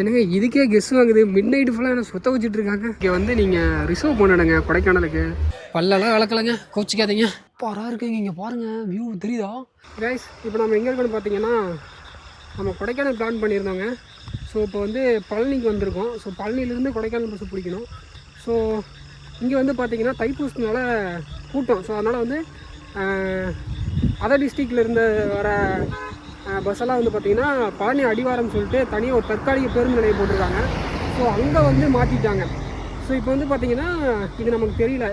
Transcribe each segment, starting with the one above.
எனக்கு இதுக்கே கெஸ் வாங்குது. மிட் நைட்டு ஃபுல்லாக என்ன சுத்த வச்சுட்டு இருக்காங்க. இங்கே வந்து நீங்கள் ரிசர்வ் பண்ணிடுங்க கொடைக்கானலுக்கு. பல்லெல்லாம் வளர்க்கலைங்க, கோச்சிக்காதீங்க. பாராக இருக்குங்க. இங்கே பாருங்கள், வியூ தெரியுதா கைஸ்? இப்போ நம்ம எங்கே இருக்கோன்னு பார்த்தீங்கன்னா, நம்ம கொடைக்கானல் பிளான் பண்ணியிருந்தோங்க. ஸோ இப்போ வந்து பழனிக்கு வந்திருக்கோம். ஸோ பழனிலேருந்து கொடைக்கானல் பஸ் பிடிக்கணும். ஸோ இங்கே வந்து பார்த்திங்கன்னா தைப்பூசத்தினால கூட்டம். ஸோ அதனால் வந்து அதர் டிஸ்ட்ரிக்டில் இருந்து வர பஸ்ஸெல்லாம் வந்து பார்த்திங்கன்னா பழனி அடிவாரம் சொல்லிட்டு தனியாக ஒரு தற்காலிக பேருந்து நிலையம் போட்டிருக்காங்க. ஸோ அங்கே வந்து மாற்றிட்டாங்க. ஸோ இப்போ வந்து பார்த்திங்கன்னா இது நமக்கு தெரியல.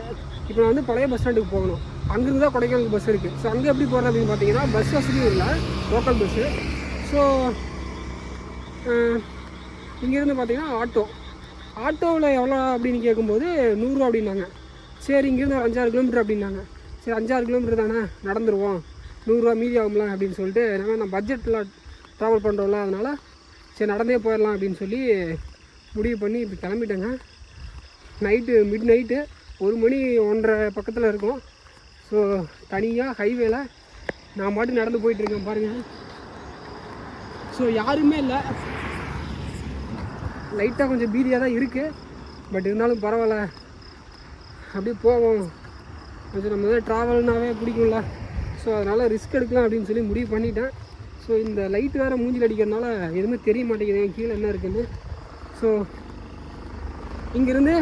இப்போ நான் வந்து பழைய பஸ் ஸ்டாண்டுக்கு போகணும். அங்கேருந்து தான் கொடைக்கானலுக்கு பஸ் இருக்குது. ஸோ அங்கே எப்படி போகிறது அப்படின்னு பார்த்தீங்கன்னா பஸ் வசதியும் இல்லை, லோக்கல் பஸ்ஸு. ஸோ இங்கேருந்து பார்த்திங்கன்னா ஆட்டோவில் எவ்வளோ அப்படின்னு கேட்கும்போது 100 ரூபா அப்படின்னாங்க. சரி இங்கேருந்து ஒரு 5-6 கிலோமீட்டர் அப்படின்னாங்க. சரி 5-6 கிலோமீட்டர் தானே, நடந்துருவோம், 100 ரூபா மீதி ஆகும்ல அப்படின்னு சொல்லிட்டு, நான் பட்ஜெட்டில் ட்ராவல் பண்ணுறோம்ல, அதனால் சரி நடந்தே போயிடலாம் அப்படின்னு சொல்லி முடிவு பண்ணி இப்போ கிளம்பிட்டேங்க. நைட்டு மிட் நைட்டு 1 மணி 1:30 பக்கத்தில் இருக்கும். ஸோ தனியாக ஹைவேல நான் மட்டும் நடந்து போயிட்டுருக்கேன் பாருங்கள். ஸோ யாருமே இல்லை. லைட்டாக கொஞ்சம் பீதியாக தான் இருக்குது. பட் இருந்தாலும் பரவாயில்ல, அப்படியே போவோம். கொஞ்சம் நம்ம தான் ட்ராவல்னாவே பிடிக்கும்ல. ஸோ அதனால் ரிஸ்க் எடுக்கலாம் அப்படின்னு சொல்லி முடிவு பண்ணிட்டேன். ஸோ இந்த லைட் வேறு மூஞ்சில் அடிக்கிறதுனால எதுவுமே தெரிய மாட்டேங்குது கீழே என்ன இருக்குதுன்னு. ஸோ இங்கேருந்து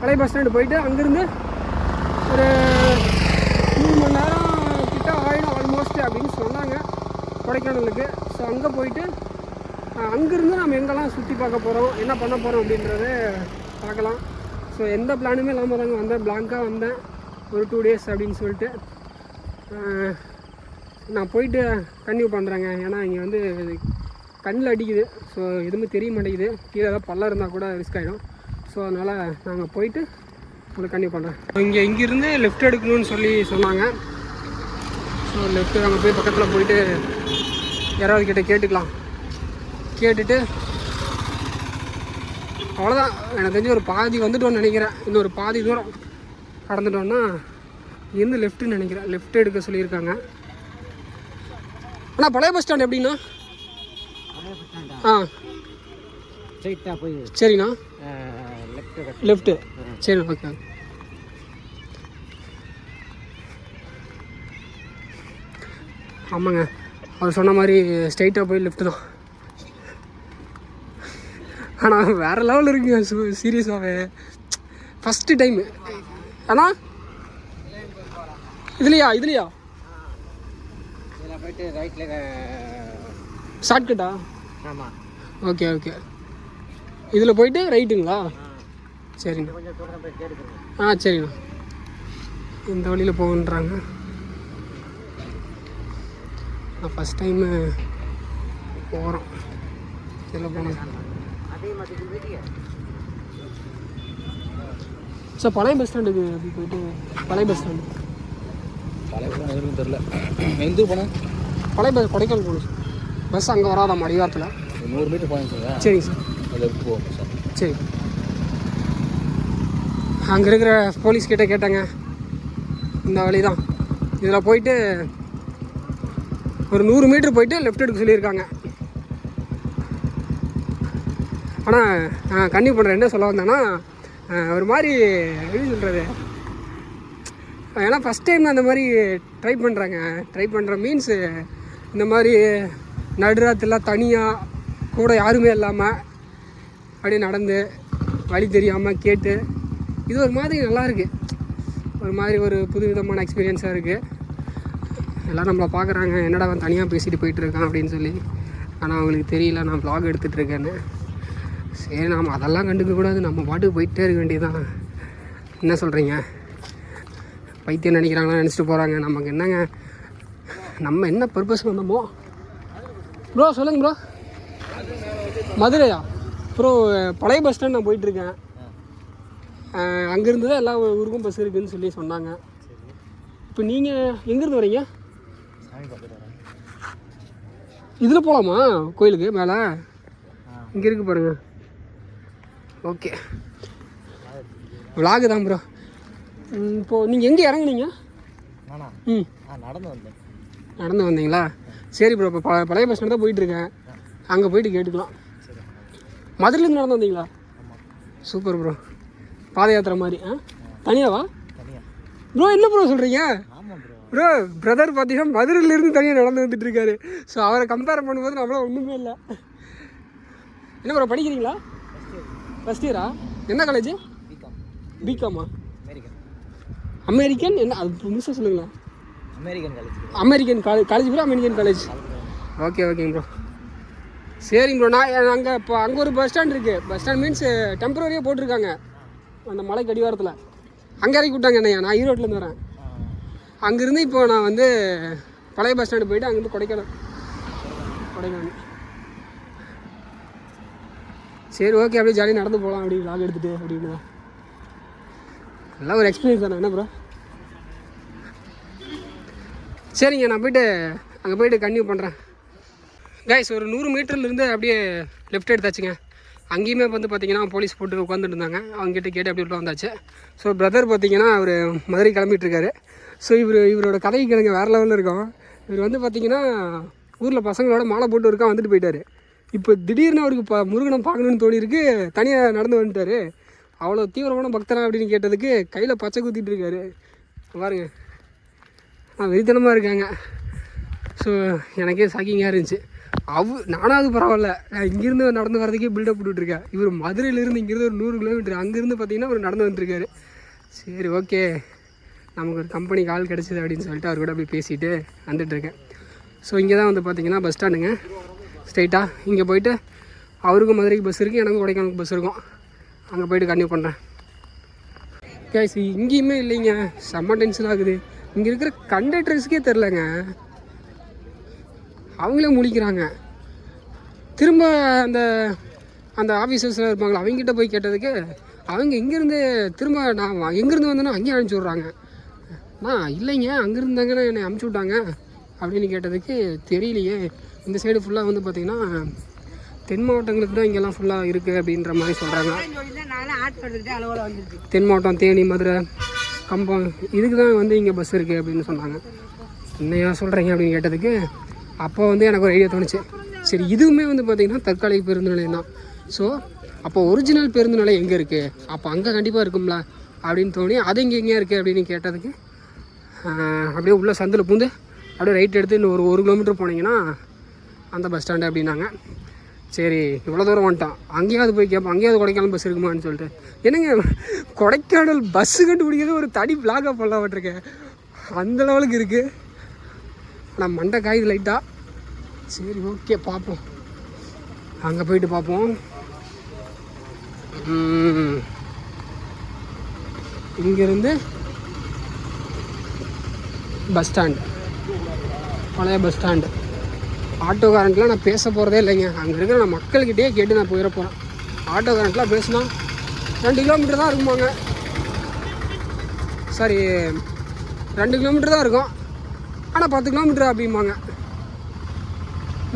பழைய பஸ் ஸ்டாண்டு போயிட்டு அங்கேருந்து ஒரு 3 மணி நேரம் கிட்ட ஆகிடும் ஆல்மோஸ்ட் அப்படின்னு சொன்னாங்க கொடைக்கானலுக்கு. ஸோ அங்கே போயிட்டு அங்கேருந்து நம்ம எங்கெல்லாம் சுற்றி பார்க்க போகிறோம், என்ன பண்ண போகிறோம் அப்படின்றத பார்க்கலாம். ஸோ எந்த பிளானுமே இல்லாமல் தாங்க வந்தேன், பிளாங்காக வந்தேன் ஒரு 2 டேஸ் அப்படின்னு சொல்லிட்டு. நான் போயிட்டு கன்டினியூ பண்ணுறேங்க. ஏன்னா இங்கே வந்து கண்ணில் அடிக்குது. ஸோ எதுவுமே தெரிய மாட்டேங்குது. கீழே ஏதாவது பள்ளம் இருந்தால் கூட ரிஸ்க் ஆகிடும். ஸோ அதனால் நாங்கள் போயிட்டு உங்களுக்கு கன்டினியூ பண்ணுறேன். இங்கேருந்து லெஃப்ட் எடுக்கணும்னு சொல்லி சொன்னாங்க. ஸோ லெஃப்ட்டு அங்கே போய் பக்கத்தில் போயிட்டு யாராவது கிட்டே கேட்டுக்கலாம். கேட்டுட்டு அவ்வளோதான். எனக்கு தெரிஞ்சு ஒரு பாதி வந்துட்டோன்னு நினைக்கிறேன். இன்னொரு பாதி தூரம் கடந்துட்டோன்னா இருந்து லெஃப்ட்டுன்னு நினைக்கிறேன். லெஃப்ட் எடுக்க சொல்லியிருக்காங்க. அண்ணா பழைய பஸ் ஸ்டாண்ட் எப்படின்னா? சரிண்ணா, லெஃப்ட்டு. சரி, ஓகே. ஆமாங்க, அவர் சொன்ன மாதிரி ஸ்ட்ரைட்டாக போய் லெஃப்ட்டு தான். ஆனால் வேறு லெவலில் இருக்குங்க சீரியஸாகவே. First time. அண்ணா இதுலையா போயிட்டு ரைட்டில் ஷார்ட்கட்டா? ஆமாம், ஓகே ஓகே. இதில் போயிட்டு ரைட்டுங்களா? சரிண்ணா. சரிண்ணா, இந்த வழியில் போகன்றாங்க. நான் ஃபஸ்ட் டைமு போகிறோம். இதில் போனேன். சார் பழைய பஸ் ஸ்டாண்டுக்கு அப்படி போயிட்டு பழைய பஸ் ஸ்டாண்டு எதுவும் தெரில. எந்த போனேன்? பழைய பஸ் கொடைக்கானல் போகணும் சார். பஸ் அங்கே வராதாம் அடிவாரத்தில். 100 மீட்டர் போகணும் சார். சரிங்க சார், அதில் போகணும் சார். சரி, அங்கே இருக்கிற போலீஸ் கிட்டே கேட்டாங்க. இந்த வழி தான், இதில் போயிட்டு ஒரு 100 மீட்டர் போயிட்டு லெஃப்ட் எடுக்க சொல்லியிருக்காங்க. ஆனால் கன்டினியூ பண்ணுறேன். என்ன சொல்ல வந்தேன்னா, ஒரு மாதிரி எப்படி சொல்கிறது, ஏன்னா ஃபஸ்ட் டைம் அந்த மாதிரி ட்ரை பண்ணுற மீன்ஸு இந்த மாதிரி நடுராத்திரிலாம் தனியாக கூட யாருமே இல்லாமல் அப்படியே நடந்து வழி தெரியாமல் கேட்டு, இது ஒரு மாதிரி நல்லாயிருக்கு. ஒரு மாதிரி ஒரு புது விதமான எக்ஸ்பீரியன்ஸாக இருக்குது. எல்லோரும் நம்மளை பார்க்குறாங்க, என்னடா அவன் தனியாக பேசிட்டு போயிட்டுருக்கான் அப்படின்னு சொல்லி. ஆனால் அவங்களுக்கு தெரியல நான் வ்ளாக் எடுத்துகிட்ருக்கேன்னு. சரி, நாம் அதெல்லாம் கண்டுக்க கூடாது, நம்ம பாட்டுக்கு போயிட்டே இருக்க வேண்டியதுதான். என்ன சொல்கிறீங்க? பைத்தியம் நினைக்கிறாங்களா, நினச்சிட்டு போகிறாங்க. நமக்கு என்னங்க, நம்ம என்ன பர்பஸ் வந்தோமோ. ப்ரோ சொல்லுங்கள் ப்ரோ. மதுரையா ப்ரோ? பழைய பஸ் ஸ்டாண்ட் நான் போயிட்டுருக்கேன். அங்கேருந்து தான் எல்லா ஊருக்கும் பஸ் இருக்குதுன்னு சொல்லி சொன்னாங்க. இப்போ நீங்கள் எங்கேருந்து வரீங்க? இதில் போகலாமா கோயிலுக்கு மேலே? இங்கே இருக்குது பாருங்கள். ஓகே, விலாகு தான் ப்ரோ. இப்போது நீங்கள் எங்கே இறங்குனீங்க? நடந்து வந்தீங்களா? சரி ப்ரோ, இப்போ பழைய பஸ் ஸ்டாண்ட் தான் போயிட்டுருக்கேன். அங்கே போயிட்டு கேட்டுக்கலாம். மதுரையிலேருந்து நடந்து வந்தீங்களா? Super bro. பாத யாத்திரை மாதிரி. தனியாவா ப்ரோ? என்ன ப்ரோ சொல்கிறீங்க ப்ரோ? பிரதர் பார்த்தீங்கன்னா மதுரையிலேருந்து தனியாக நடந்து வந்துட்டு இருக்காரு. ஸோ அவரை கம்பேர் பண்ணும்போது நம்மளாம் ஒன்றுமே இல்லை. என்ன ப்ரோ படிக்கிறீங்களா? ஃபஸ்ட் இயரா? என்ன காலேஜ்? பிகாமா? அமெரிக்கன் என்ன அது முழுசாக சொல்லுங்களேன். American college bro. American college. ஓகேங்க ப்ரோ. சரிங்க ப்ரோ. நான் அங்கே இப்போ அங்கே ஒரு பஸ் ஸ்டாண்ட் இருக்குது. பஸ் ஸ்டாண்ட் மீன்ஸ் டெம்பரரியாக போட்டிருக்காங்க அந்த மலைக்கு அடிவாரத்தில். அங்கே இறக்கி விட்டாங்க என்னையா. நான் ஈரோட்லேருந்து வரேன். அங்கேருந்து இப்போ நான் வந்து பழைய பஸ் ஸ்டாண்டு போயிட்டு அங்கேருந்து கொடைக்கானல். சரி ஓகே, அப்படியே ஜாலியாக நடந்து போகலாம் அப்படி லாக் எடுத்துகிட்டு அப்படின்னு. எல்லாம் ஒரு எக்ஸ்பீரியன்ஸ் தானே என்ன ப்ரோ? சரிங்க, நான் போய்ட்டு அங்கே போய்ட்டு கன்டினியூ பண்ணுறேன். கைஸ் ஒரு 100 மீட்டர்லேருந்து அப்படியே லெஃப்ட் எடுத்தாச்சுங்க. அங்கேயுமே வந்து பார்த்திங்கன்னா போலீஸ் போட்டு உட்காந்துட்டு இருந்தாங்க. அவங்ககிட்ட கேட்டு அப்படி உள்ள வந்தாச்சு. ஸோ பிரதர் பார்த்திங்கன்னா அவர் மதுரை கிளம்பிட்டுருக்காரு. ஸோ இவரோட கதைக்கு கிழங்க வேறு லெவலில் இருக்கும். இவர் வந்து பார்த்திங்கன்னா ஊரில் பசங்களோட மாலை போட்டு இருக்கா வந்துட்டு போயிட்டார். இப்போ திடீர்னு அவருக்கு முருகனை பார்க்கணுன்னு தோணியிருக்கு. தனியாக நடந்து வந்துட்டார். அவ்வளோ தீவிரமான பக்தனா அப்படின்னு கேட்டதுக்கு கையில் பச்சை குத்திட்டு இருக்காரு பாருங்க. வெறித்தனமாக இருக்காங்க. ஸோ எனக்கே ஷாக்கிங்காக இருந்துச்சு. நானாவது பரவாயில்ல, நான் இங்கேருந்து நடந்து வரதுக்கே பில்டப் போட்டுட்ருக்கேன். இவர் மதுரையிலேருந்து இங்கேருந்து ஒரு 100 கிலோமீட்டர் அங்கேருந்து பார்த்தீங்கன்னா அவர் நடந்து வந்துருக்காரு. சரி ஓகே, நமக்கு ஒரு கம்பெனி கால் கிடச்சிது அப்படின்னு சொல்லிட்டு அவர் கூட போய் பேசிட்டு வந்துட்டுருக்கேன். ஸோ இங்கே தான் வந்து பார்த்திங்கன்னா பஸ் ஸ்டாண்டுங்க. ஸ்ட்ரைட்டாக இங்கே போயிட்டு அவருக்கும் மதுரைக்கு பஸ் இருக்குது, எனக்கும் கொடைக்கானலுக்கு பஸ் இருக்கும். அங்கே போய்ட்டு கன்டினியூ பண்ணுறேன். கைஸ் இங்கேயுமே இல்லைங்க, செம்ம டென்ஷன் ஆகுது. இங்கே இருக்கிற கண்டக்டர்ஸுக்கே தெரிலங்க, அவங்களே முழிக்கிறாங்க. திரும்ப அந்த ஆஃபீஸர்ஸ்லாம் இருப்பாங்களா, அவங்ககிட்ட போய் கேட்டதுக்கு அவங்க இங்கேருந்து திரும்ப நான் எங்கேருந்து வந்தேன்னா அங்கேயே அனுப்பிச்சி விட்றாங்க. இல்லைங்க அங்கேருந்தாங்கன்னா என்னை அனுப்பிச்சி விட்டாங்க அப்படின்னு கேட்டதுக்கு தெரியலையே. இந்த சைடு ஃபுல்லாக வந்து பார்த்திங்கன்னா தென் மாவட்டங்களுக்கு தான் இங்கெல்லாம் ஃபுல்லாக இருக்குது அப்படின்ற மாதிரி சொல்கிறாங்க. தென் மாவட்டம் தேனி, மதுரை, கம்பம் இதுக்கு தான் வந்து இங்கே பஸ் இருக்குது அப்படின்னு சொன்னாங்க. என்னையா சொல்கிறீங்க அப்படின்னு கேட்டதுக்கு அப்போ வந்து எனக்கு ஒரு ஐடியா தோணுச்சு. சரி இதுவுமே வந்து பார்த்திங்கன்னா தற்காலிக பேருந்து நிலையம் தான். ஸோ அப்போ ஒரிஜினல் பேருந்து நிலையம் எங்கே இருக்குது, அப்போ அங்கே கண்டிப்பாக இருக்கும்ல அப்படின்னு தோணி அது எங்கேயா இருக்குது அப்படின்னு கேட்டதுக்கு அப்படியே உள்ள சந்தில் பூந்து அப்படியே ரைட் எடுத்து இன்னும் ஒரு 1 கிலோமீட்டர் போனீங்கன்னா அந்த பஸ் ஸ்டாண்டு அப்படின்னாங்க. சரி இவ்வளோ தூரம் வந்துட்டான், அங்கேயாவது போய் கேட்போம், அங்கேயாவது கொடைக்கானல் பஸ் இருக்குமான்னு சொல்லிட்டு. என்னங்க கொடைக்கானல் பஸ்ஸு கண்டுபிடிக்கிறது ஒரு தனி பிளாகாக போடலாம்ட்டிருக்கேன், அந்த லெவலுக்கு இருக்குது. ஆனால் மண்டை காயுது லைட்டாக. சரி ஓகே பார்ப்போம், அங்கே போயிட்டு பார்ப்போம். இங்கேருந்து பஸ் ஸ்டாண்டு, பழைய பஸ் ஸ்டாண்டு. ஆட்டோக்காரன்ட்லாம் நான் பேச போகிறதே இல்லைங்க. அங்கே இருக்கிற நான் மக்கள்கிட்டயே கேட்டு நான் போயிட போகிறேன். ஆட்டோக்காரன்ட்லாம் பேசினா 2 கிலோமீட்டர் தான் இருக்குமாங்க. சாரி 2 கிலோமீட்டர் தான் இருக்கும், ஆனால் 10 கிலோமீட்டர் அப்படிம்பாங்க.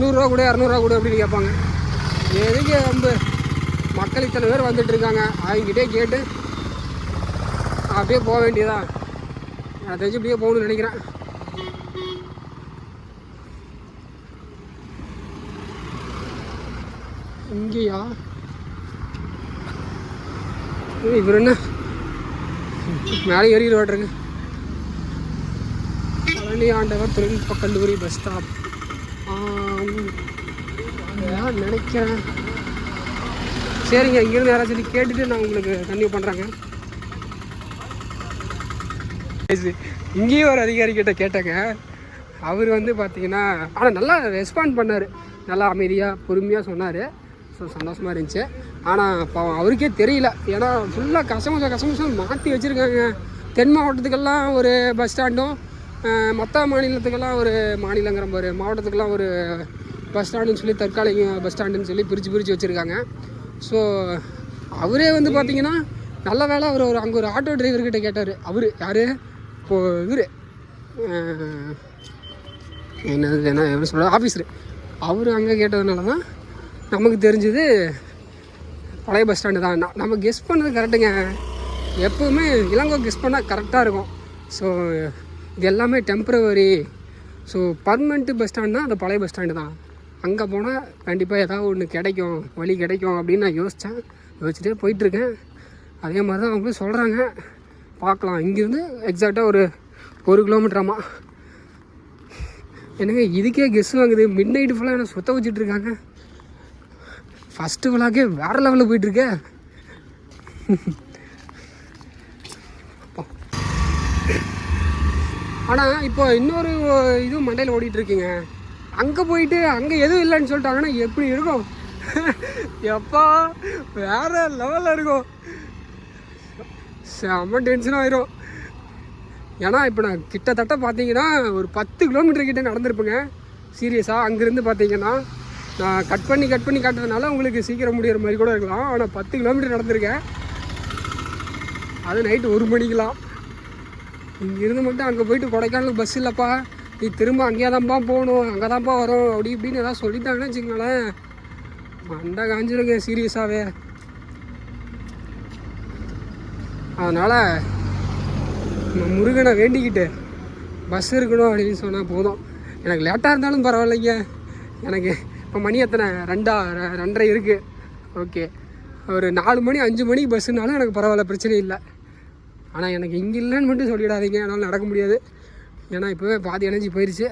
100 ரூபா கூட 200 ரூபா கூட அப்படின்னு கேட்பாங்க. எதுக்கு ரொம்ப மக்கள் இத்தனை பேர் வந்துட்டுருக்காங்க, அவங்ககிட்டே கேட்டு அப்படியே போக வேண்டியதான். நான் தெரிஞ்சு இப்படியே போகணும்னு நினைக்கிறேன். இங்கேயா இவர் என்ன மேலே ஏறிடு வாட்டுருக்கு. பழனி ஆண்டவர் தொழில்நுட்ப கல்லூரி பஸ் ஸ்டாப் நினைக்கிறேன். சரிங்க, இங்கேருந்து யாராச்சும் கேட்டுட்டு நான் உங்களுக்கு கன்டினியூ பண்ணுறேங்க. இங்கேயும் ஒரு அதிகாரிகிட்ட கேட்டேங்க. அவர் வந்து பார்த்தீங்கன்னா ஆனால் நல்லா ரெஸ்பாண்ட் பண்ணார், நல்லா அமைதியாக பொறுமையாக சொன்னார். ஸோ சந்தோஷமாக இருந்துச்சு. ஆனால் அவருக்கே தெரியல, ஏன்னா ஃபுல்லாக கசமுசம் மாற்றி வச்சுருக்காங்க. தென் மாவட்டத்துக்கெல்லாம் ஒரு பஸ் ஸ்டாண்டும், மற்ற மாநிலத்துக்கெல்லாம் ஒரு மாவட்டத்துக்கெல்லாம் ஒரு பஸ் ஸ்டாண்டுன்னு சொல்லி தற்காலிக பஸ் ஸ்டாண்டுன்னு சொல்லி பிரித்து வச்சுருக்காங்க. ஸோ அவரே வந்து பார்த்திங்கன்னா நல்ல வேலை அவர் அங்கே ஒரு ஆட்டோ டிரைவர்கிட்ட கேட்டார். அவர் யார் இப்போது இவர் என்ன எப்படி சொல்கிற ஆஃபீஸரு, அவர் அங்கே கேட்டதுனால தான் நமக்கு தெரிஞ்சது பழைய பஸ் ஸ்டாண்டு தான். நம்ம கெஸ் பண்ணது கரெக்டுங்க. எப்போவுமே இளங்கோ கெஸ் பண்ணால் கரெக்டாக இருக்கும். ஸோ இது எல்லாமே டெம்ப்ரவரி. ஸோ பர்மனெண்ட்டு பஸ் ஸ்டாண்டுனா அந்த பழைய பஸ் ஸ்டாண்டு தான் அங்கே போனால் கண்டிப்பாக ஏதாவது ஒன்று கிடைக்கும், வழி கிடைக்கும் அப்படின்னு நான் யோசிச்சுட்டே போயிட்டுருக்கேன். அதே மாதிரி தான் அவங்களும் சொல்கிறாங்க. பார்க்கலாம். இங்கேருந்து எக்ஸாக்டாக ஒரு 1 கிலோமீட்டராமா. என்னங்க இதுக்கே கெஸ் வாங்குது. மிட் நைட்டு ஃபுல்லாக என்ன சுத்த வச்சுட்ருக்காங்க. ஃபஸ்ட்டு ஃபுல்லாகே வேறு லெவலில் போயிட்டுருக்க. ஆனால் இப்போ இன்னொரு இதுவும் மண்டையில் ஓடிட்டுருக்குங்க. அங்கே போயிட்டு அங்கே எதுவும் இல்லைன்னு சொல்லிட்டாங்கன்னா எப்படி இருக்கும்? எப்பா வேறு லெவலில் இருக்கும். செம்ம டென்ஷனாக ஆயிரும். ஏன்னா இப்போ நான் கிட்டத்தட்ட பார்த்தீங்கன்னா ஒரு 10 கிலோமீட்டர் கிட்டே நடந்திருப்பேங்க. சீரியஸாக அங்கேருந்து பார்த்தீங்கன்னா நான் கட் பண்ணி காட்டுறதுனால உங்களுக்கு சீக்கிரம் முடிகிற மாதிரி கூட இருக்கலாம். ஆனால் 10 கிலோமீட்டர் நடந்திருக்கேன். அது நைட்டு 1 மணிக்கெலாம். இங்கேருந்து மட்டும் அங்கே போயிட்டு கொடைக்கானலுக்கு பஸ் இல்லைப்பா, நீ திரும்ப அங்கேயே தான்ப்பா போகணும், அங்கே தான்ப்பா வரும் அப்படி இப்படின்னு எதாவது சொல்லிட்டாங்கன்னு வச்சுக்கோங்களேன், மண்டை காஞ்சிருங்க சீரியஸாகவே. அதனால் முருகனை வேண்டிக்கிட்டு பஸ் இருக்கணும் அப்படின்னு சொன்னால் போதும். எனக்கு லேட்டாக இருந்தாலும் பரவாயில்லைங்க. எனக்கு இப்போ மணி எத்தனை 2:30 இருக்குது. ஓகே, ஒரு 4 மணி 5 மணிக்கு பஸ்ஸுனாலும் எனக்கு பரவாயில்ல, பிரச்சனை இல்லை. ஆனால் எனக்கு இங்கே இல்லைன்னு மட்டும் சொல்லிடாதீங்க, என்னால் நடக்க முடியாது. ஏன்னா இப்போவே பாதி எனர்ஜி போயிடுச்சு.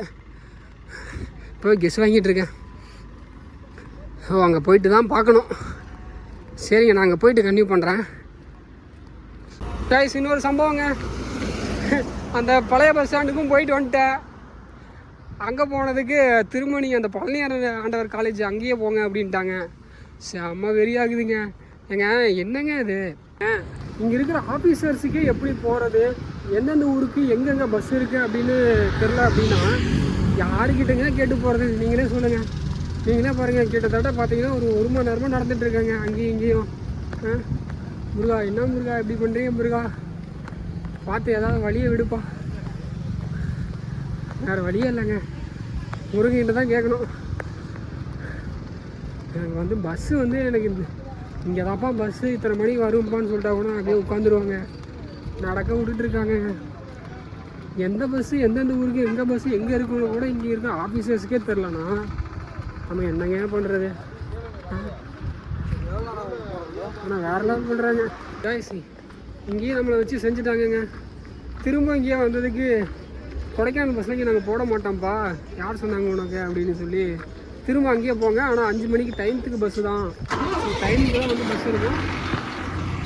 இப்போவே கெஸ் வாங்கிட்டுருக்கேன். ஸோ அங்கே போயிட்டு தான் பார்க்கணும். சரிங்க, நான் அங்கே போயிட்டு கன்டினியூ பண்ணுறேன். கைஸ், இன்னொரு சம்பவங்க. அந்த பழைய பஸ் ஸ்டாண்டுக்கும் போயிட்டு வந்துட்டேன். அங்கே போனதுக்கு திரும்ப நீங்கள் அந்த பழனி ஆண்டவர் காலேஜ் அங்கேயே போங்க அப்படின்ட்டாங்க. செம்ம வெறியாகுதுங்க. ஏங்க என்னங்க இது, இங்கே இருக்கிற ஆஃபீஸர்ஸுக்கே எப்படி போகிறது, எந்தெந்த ஊருக்கு எங்கெங்கே பஸ் இருக்குது அப்படின்னு தெரில அப்படின்னா யாருக்கிட்டங்க கேட்டு போகிறது? நீங்களே சொல்லுங்கள். நீங்களே பாருங்கள், கிட்டத்தட்ட பார்த்தீங்கன்னா ஒரு மணி நேரமாக நடந்துகிட்ருக்காங்க அங்கேயும் இங்கேயும். முருகா, என்ன முருகா எப்படி பண்ணுறீங்க முருகா? பார்த்து ஏதாவது வழியை விடுப்பா. வேறு வழியே இல்லைங்க, முருகிட்ட தான் கேட்கணும். எனக்கு வந்து பஸ்ஸு வந்து எனக்கு இங்கே தான்ப்பா பஸ்ஸு இத்தனை மணிக்கு வரும்ப்பான்னு சொல்லிட்டா கூட அப்படியே உட்காந்துருவாங்க. நடக்க விட்டுட்ருக்காங்க. எந்த பஸ்ஸு எந்தெந்த ஊருக்கு எங்கே பஸ்ஸு எங்கே இருக்குன்னு கூட இங்கே இருக்க ஆஃபீஸர்ஸுக்கே தெரிலண்ணா நம்ம என்னங்க பண்ணுறது? ஆனால் வேறு லெவல் பண்ணுறாங்க. காய்ஸ், இங்கேயும் நம்மளை வச்சு செஞ்சுட்டாங்கங்க. திரும்ப இங்கேயே வந்ததுக்கு கொடைக்கானல் பஸ்ஸுக்கு நாங்கள் போட மாட்டோம்ப்பா, யார் சொன்னாங்க உனக்கு அப்படின்னு சொல்லி திரும்ப அங்கேயே போங்க. ஆனால் 5 மணிக்கு டைமுக்கு பஸ்ஸு தான், டைமுக்கு தான் வந்து பஸ் இருக்கும்.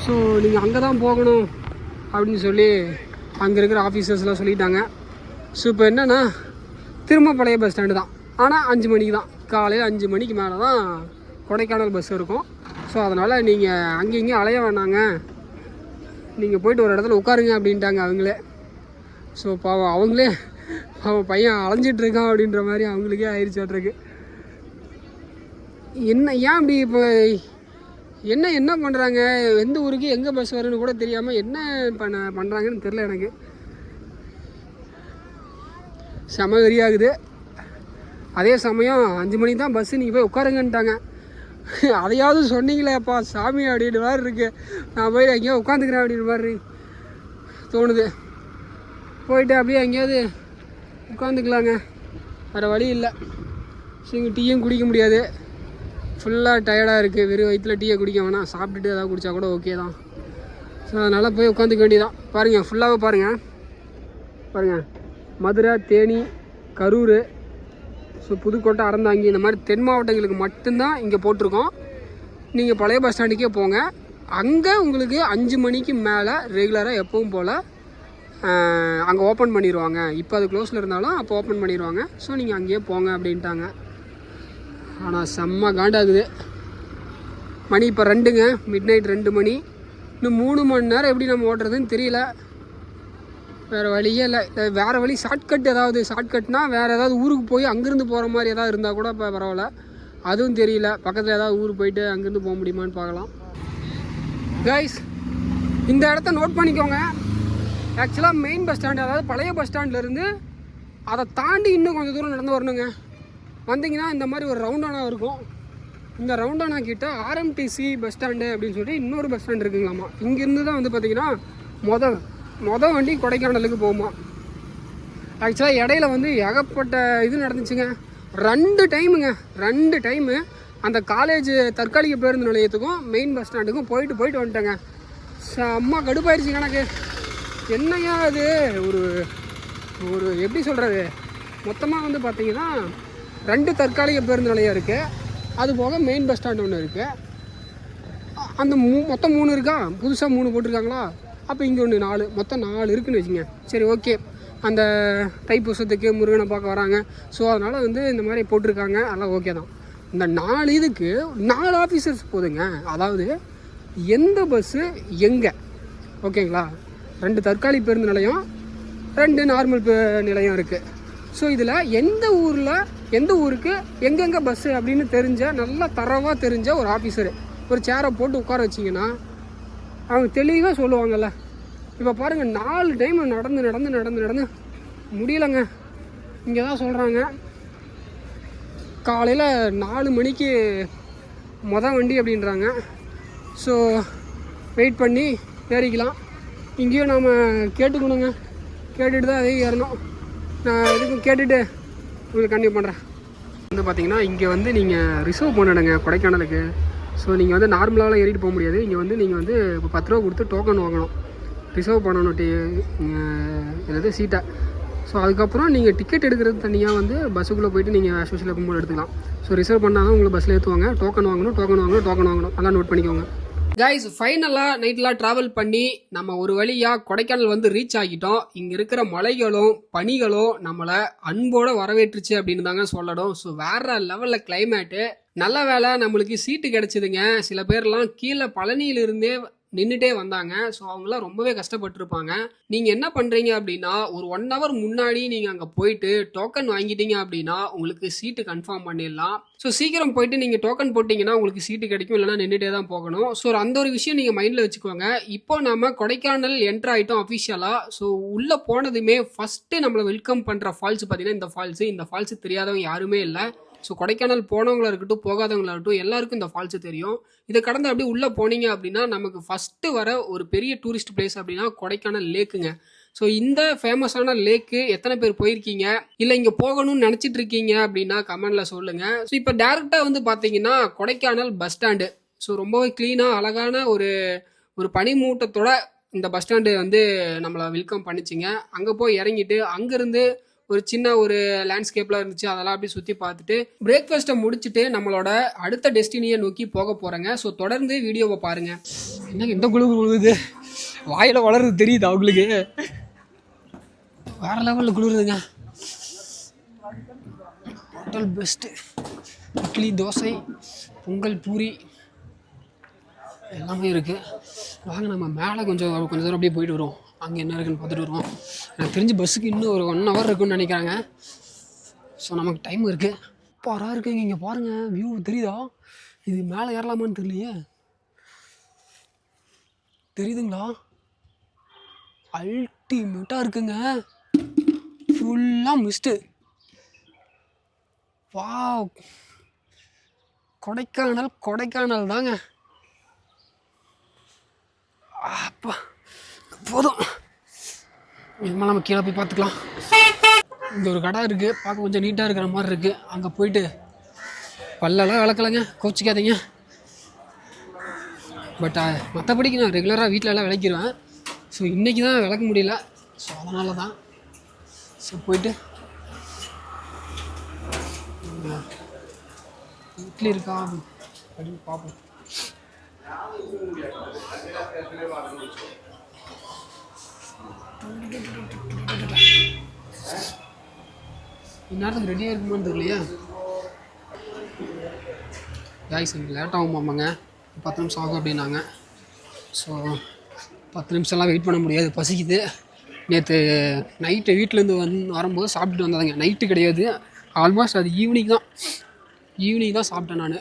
ஸோ நீங்கள் அங்கே தான் போகணும் அப்படின்னு சொல்லி அங்கே இருக்கிற ஆஃபீஸர்ஸ்லாம் சொல்லிட்டாங்க. ஸோ இப்போ என்னென்னா திரும்ப பழைய பஸ் ஸ்டாண்டு தான். ஆனால் 5 மணிக்கு தான், காலையில் 5 மணிக்கு மேலே தான் கொடைக்கானல் பஸ் இருக்கும். ஸோ அதனால் நீங்கள் அங்கே இங்கேயும் அலைய வேணாங்க, நீங்கள் போய்ட்டு ஒரு இடத்துல உட்காருங்க அப்படின்ட்டாங்க அவங்களே. ஸோ பாவம் அவங்களே அவன் பையன் அலைஞ்சிட்ருக்கான் அப்படின்ற மாதிரி அவங்களுக்கே ஆயிடுச்சாட்ருக்கு. என்ன ஏன் அப்படி இப்போ என்ன பண்ணுறாங்க, எந்த ஊருக்கு எங்கே பஸ் வரும்னு கூட தெரியாமல் என்ன பண்ணுறாங்கன்னு தெரில எனக்கு. செம வெறியாகுது. அதே சமயம் 5 மணிக்கு தான் பஸ்ஸு, நீங்கள் போய் உட்காருங்கன்ட்டாங்க. அதையாவது சொன்னீங்களேப்பா சாமி அப்படின்ற மாதிரி இருக்குது. நான் போய் எங்கேயோ உட்காந்துக்கிறேன் அப்படின்ற மாதிரி தோணுது. போயிட்டு அப்படியே எங்கேயாவது உட்காந்துக்கலாங்க, வேறு வழி இல்லை. ஸோ இங்கே டீயும் குடிக்க முடியாது, ஃபுல்லாக டயர்டாக இருக்குது. வெறும் வயிற்றில் டீயை குடிக்க வேணாம், சாப்பிட்டுட்டு ஏதாவது குடித்தா கூட ஓகே தான். ஸோ அதனால் போய் உட்காந்துக்க வேண்டியதான். பாருங்கள், ஃபுல்லாகவே பாருங்கள், மதுரை, தேனி, கரூர், ஸோ புதுக்கோட்டை, அறந்தாங்கி, இந்த மாதிரி தென் மாவட்டங்களுக்கு மட்டும்தான் இங்கே போட்டிருக்கோம். நீங்கள் பழைய பஸ் ஸ்டாண்டுக்கே போங்க, அங்கே உங்களுக்கு 5 மணிக்கு மேலே ரெகுலராக எப்பவும் போல் அங்கே ஓப்பன் பண்ணிடுவாங்க. இப்போ அது க்ளோஸில் இருந்தாலும் அப்போ ஓப்பன் பண்ணிடுவாங்க. ஸோ நீங்கள் அங்கேயே போங்க அப்படின்ட்டாங்க. ஆனால் செம்ம காண்டாகுது. மணி இப்போ 2ங்க, மிட் நைட் 2 மணி. இன்னும் 3 மணி நேரம் எப்படி நம்ம ஓட்டுறதுன்னு தெரியல. வேறு வழியே இல்லை. வேறு வழி ஷார்ட்கட்னா வேறு ஏதாவது ஊருக்கு போய் அங்கேருந்து போகிற மாதிரி ஏதாவது இருந்தால் கூட இப்போ பரவாயில்ல. அதுவும் தெரியல. பக்கத்தில் ஏதாவது ஊருக்கு போயிட்டு அங்கேருந்து போக முடியுமான்னு பார்க்கலாம். கைஸ், இந்த இடத்த நோட் பண்ணிக்கோங்க. ஆக்சுவலாக மெயின் பஸ் ஸ்டாண்டு, அதாவது பழைய பஸ் ஸ்டாண்ட்லேருந்து அதை தாண்டி இன்னும் கொஞ்சம் தூரம் நடந்து வரணுங்க. வந்தீங்கன்னா இந்த மாதிரி ஒரு ரவுண்டானா இருக்கும். இந்த ரவுண்டானா கிட்ட ஆர்எம்டிசி பஸ் ஸ்டாண்டு அப்படின்னு சொல்லி இன்னொரு பஸ் ஸ்டாண்டு இருக்குங்களாமா. இங்கேருந்து தான் வந்து பார்த்திங்கன்னா மொதல் வண்டி கொடைக்கானலுக்கு போகுமா. ஆக்சுவலாக இடையில வந்து ஏகப்பட்ட இது நடந்துச்சுங்க. 2 டைமுங்க, 2 டைமு அந்த காலேஜ் தற்காலிக பேருந்து நிலையத்துக்கும் மெயின் பஸ் ஸ்டாண்டுக்கும் போயிட்டு வந்துட்டேங்க. செம்ம கடுப்பாயிருச்சுங்க எனக்கு. என்னையா அது ஒரு ஒரு எப்படி சொல்கிறது, மொத்தமாக வந்து பார்த்திங்கன்னா 2 தற்காலிக பேருந்து நிலையம் இருக்குது, அது போக மெயின் பஸ் ஸ்டாண்டு ஒன்று இருக்குது. அந்த மொத்தம் 3 இருக்கா, புதுசாக 3 போட்டிருக்காங்களா, அப்போ இங்கே ஒன்று 4, மொத்தம் 4 இருக்குதுன்னு வச்சுங்க. சரி ஓகே, அந்த தைப்பூசத்துக்கு முருகனை பார்க்க வராங்க, ஸோ அதனால் வந்து இந்த மாதிரி போட்டிருக்காங்க, அதெல்லாம் ஓகே தான். இந்த 4 இதுக்கு 4 ஆஃபீஸர்ஸ் போதுங்க. அதாவது எந்த பஸ்ஸு எங்கே, ஓகேங்களா, 2 தற்காலிக பேருந்து நிலையம், 2 நார்மல் நிலையம் இருக்குது. ஸோ இதில் எந்த ஊருக்கு எங்கெங்கே பஸ்ஸு அப்படின்னு தெரிஞ்ச, நல்லா தரவாக தெரிஞ்ச ஒரு ஆஃபீஸரு ஒரு சேரை போட்டு உட்கார வச்சிங்கன்னா அவங்க தெளிவாக சொல்லுவாங்கள்ல. இப்போ பாருங்கள், 4 டைம் நடந்து முடியலைங்க. இங்கே தான் சொல்கிறாங்க காலையில் 4 மணிக்கு வண்டி அப்படின்றாங்க. ஸோ வெயிட் பண்ணி ஏறிக்கலாம். இங்கேயும் நாம் கேட்டுக்கணுங்க, கேட்டுட்டு தான் அதே ஏறணும். நான் எதுக்கும் கேட்டுட்டு உங்களுக்கு கண்டினியூ பண்ணுறேன். வந்து பார்த்திங்கன்னா இங்கே வந்து நீங்கள் ரிசர்வ் பண்ணிடுங்க கொடைக்கானலுக்கு. ஸோ நீங்கள் வந்து நார்மலாக ஏறிட்டு போக முடியாது. இங்கே வந்து நீங்கள் வந்து இப்போ 10 ரூபா கொடுத்து டோக்கன் வாங்கணும், ரிசர்வ் பண்ணணும் என்னது சீட்டை. ஸோ அதுக்கப்புறம் நீங்கள் டிக்கெட் எடுக்கிறது தனியாக வந்து பஸ்ஸுக்குள்ளே போய்ட்டு நீங்கள் சோஷியல் கும்போடு எடுத்துக்கலாம். ஸோ ரிசர்வ் பண்ணால் தான் உங்களுக்கு பஸ்ஸில் ஏற்றுவாங்க. டோக்கன் வாங்கணும், நல்லா நோட் பண்ணிக்கோங்க. கைஸ், ஃபைனலாக நைட்லாம் ட்ராவல் பண்ணி நம்ம ஒரு வழியாக கொடைக்கானல் வந்து ரீச் ஆகிட்டோம். இங்கே இருக்கிற மலைகளும் பனிகளும் நம்மளை அன்போடு வரவேற்றுச்சு அப்படின்னு தாங்க சொல்லணும். ஸோ வேறு லெவலில் கிளைமேட்டு. நல்ல வேலை நம்மளுக்கு சீட்டு கிடச்சிதுங்க. சில பேர்லாம் கீழே பழனியிலிருந்தே நின்றுட்டே வந்தாங்க. ஸோ அவங்களாம் ரொம்பவே கஷ்டப்பட்டுருப்பாங்க. நீங்கள் என்ன பண்ணுறீங்க அப்படின்னா, ஒரு 1 hour முன்னாடி நீங்கள் அங்கே போயிட்டு டோக்கன் வாங்கிட்டீங்க அப்படின்னா உங்களுக்கு சீட்டு கன்ஃபார்ம் பண்ணிடலாம். ஸோ சீக்கிரம் போயிட்டு நீங்கள் டோக்கன் போட்டிங்கன்னா உங்களுக்கு சீட்டு கிடைக்கும், இல்லைனா நின்றுட்டே தான் போகணும். ஸோ அந்த ஒரு விஷயம் நீங்கள் மைண்டில் வச்சுக்கோங்க. இப்போ நம்ம கொடைக்கானல் என்ட்ரு ஆகிட்டோம் அஃபிஷியலாக. ஸோ உள்ளே போனதுமே ஃபஸ்ட்டு நம்மளை வெல்கம் பண்ணுற ஃபால்ஸ் பார்த்தீங்கன்னா இந்த ஃபால்ஸு தெரியாதவங்க யாருமே இல்லை. ஸோ கொடைக்கானல் போனவங்களா இருக்கட்டும், போகாதவங்களா இருக்கட்டும், எல்லாருக்கும் இந்த ஃபால்ஸு தெரியும். இதை கடந்து அப்படியே உள்ளே போனீங்க அப்படின்னா நமக்கு ஃபஸ்ட்டு வர ஒரு பெரிய டூரிஸ்ட் பிளேஸ் அப்படின்னா கொடைக்கானல் லேக்குங்க. ஸோ இந்த ஃபேமஸான லேக்கு எத்தனை பேர் போயிருக்கீங்க, இல்லை இங்கே போகணும்னு நினச்சிட்டு இருக்கீங்க அப்படின்னா கமெண்டில் சொல்லுங்கள். ஸோ இப்போ டேரெக்டாக வந்து பார்த்தீங்கன்னா கொடைக்கானல் பஸ் ஸ்டாண்டு. ஸோ ரொம்பவே க்ளீனாக அழகான ஒரு பனிமூட்டத்தோட இந்த பஸ் ஸ்டாண்டு வந்து நம்மளை வெல்கம் பண்ணிச்சிங்க. அங்கே போய் இறங்கிட்டு அங்கேருந்து ஒரு சின்ன ஒரு லேண்ட்ஸ்கேப்லாம் இருந்துச்சு, அதெல்லாம் அப்படியே சுற்றி பார்த்துட்டு பிரேக்ஃபாஸ்ட்டை முடிச்சுட்டு நம்மளோட அடுத்த டெஸ்டினியை நோக்கி போக போகிறேங்க. ஸோ தொடர்ந்து வீடியோவை பாருங்கள். என்ன இந்த குழுகுது வாயில் வளருது தெரியுது அவங்களுக்கு, வேறு லெவலில் குளிருதுங்க. ஹோட்டல் பெஸ்ட்டு, இட்லி, தோசை, பொங்கல், பூரி எல்லாமே இருக்குது. வாங்க நம்ம மேலே கொஞ்சம் தூரம் அப்படியே போயிட்டு வருவோம். அங்கே என்ன இருக்குன்னு பார்த்துட்டு வருவோம். எனக்கு தெரிஞ்சு பஸ்ஸுக்கு இன்னும் ஒரு 1 hour இருக்குன்னு நினைக்கிறாங்க. ஸோ நமக்கு டைம் இருக்குது. பாரா இருக்குங்க. இங்கே பாருங்கள், வியூ தெரியுதா? இது மேலே ஏறலாமான்னு தெரியலையே, தெரியுதுங்களா? அல்டிமேட்டாக இருக்குங்க, ஃபுல்லாக மிஸ்ட்டு. வாவ், கொடைக்கானல் தாங்க. அப்பா போதும், இதுமாதிரி நம்ம கீழே போய் பார்த்துக்கலாம். இங்கே ஒரு கடை இருக்குது, பார்க்க கொஞ்சம் நீட்டாக இருக்கிற மாதிரி இருக்குது. அங்கே போயிட்டு பல்லெல்லாம் விளக்கலைங்க, கோச்சிக்காதீங்க. பட் மற்றபடிக்கு நான் ரெகுலராக வீட்டிலலாம் விளக்கிடுவேன். ஸோ இன்றைக்கி தான் விளக்க முடியல, ஸோ அதனால தான். ஸோ போயிட்டு இட்லி இருக்கா அப்படின்னு பார்ப்போம். இந்நேரத்துக்கு ரெடியாக இருக்குமான்னு தெரியலையா. காய்ஸ், எனக்கு லேட் ஆகும் மாமாங்க, 10 நிமிஷம் ஆகும் அப்படின்னாங்க. ஸோ 10 நிமிஷம்லாம் வெயிட் பண்ண முடியாது, பசிக்குது. நேற்று நைட்டு வீட்டிலேருந்து வரும்போது சாப்பிட்டுட்டு வந்தாங்க. நைட்டு கிடையாது, ஆல்மோஸ்ட் அது ஈவினிங் தான் சாப்பிட்டேன் நான்.